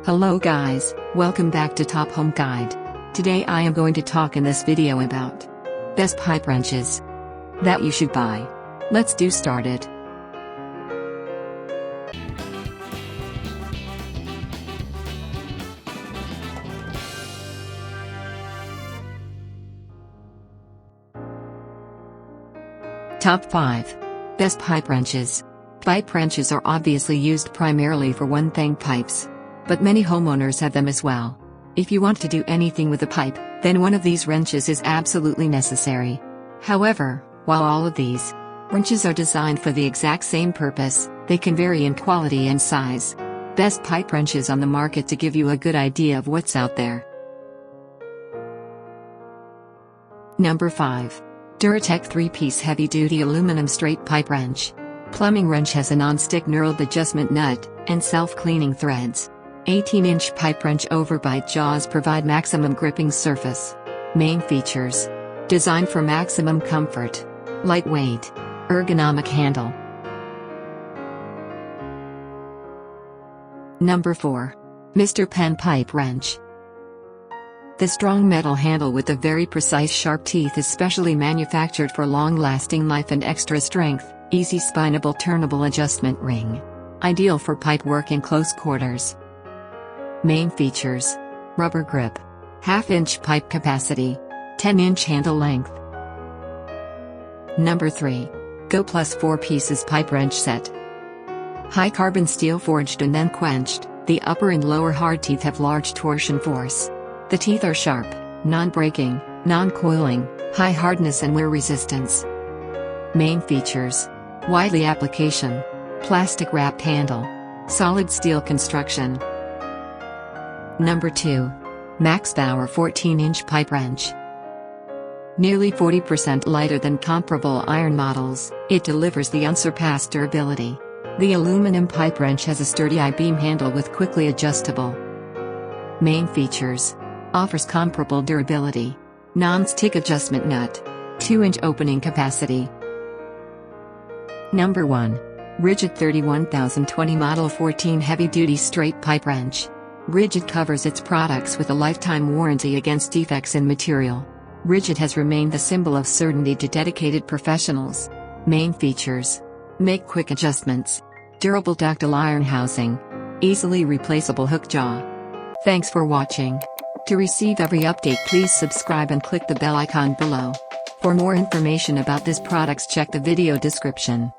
Hello guys, welcome back to Top Home Guide. Today I am going to talk in this video about best pipe wrenches that you should buy. Let's do started. Top 5 Best Pipe Wrenches. Pipe wrenches are obviously used primarily for one thing, pipes. But many homeowners have them as well. If you want to do anything with a pipe, then one of these wrenches is absolutely necessary. However, while all of these wrenches are designed for the exact same purpose, they can vary in quality and size. Best pipe wrenches on the market to give you a good idea of what's out there. Number 5. Duratec 3-piece heavy-duty aluminum straight pipe wrench. Plumbing wrench has a non-stick knurled adjustment nut and self-cleaning threads. 18-inch pipe wrench overbite jaws provide maximum gripping surface. Main features: designed for maximum comfort, lightweight, ergonomic handle. Number 4. Mr. Penn pipe wrench. The strong metal handle with the very precise sharp teeth is specially manufactured for long-lasting life and extra strength. Easy spinable turnable adjustment ring. Ideal for pipe work in close quarters. Main features: rubber grip, half-inch pipe capacity, 10-inch handle length. Number 3. Go Plus 4 pieces pipe wrench set. High carbon steel forged and then quenched, the upper and lower hard teeth have large torsion force. The teeth are sharp, non-breaking, non-coiling, high hardness and wear resistance. Main features: widely application, plastic wrapped handle, solid steel construction. Number 2. Max Power 14-inch pipe wrench. Nearly 40% lighter than comparable iron models, it delivers the unsurpassed durability. The aluminum pipe wrench has a sturdy I-beam handle with quickly adjustable. Main features: offers comparable durability, non-stick adjustment nut, 2-inch opening capacity. Number 1. Rigid 31020 Model 14 Heavy-Duty Straight Pipe Wrench. Rigid covers its products with a lifetime warranty against defects in material. Rigid has remained the symbol of certainty to dedicated professionals. Main features: make quick adjustments, durable ductile iron housing, easily replaceable hook jaw. Thanks for watching. To receive every update, please subscribe and click the bell icon below. For more information about this products, check the video description.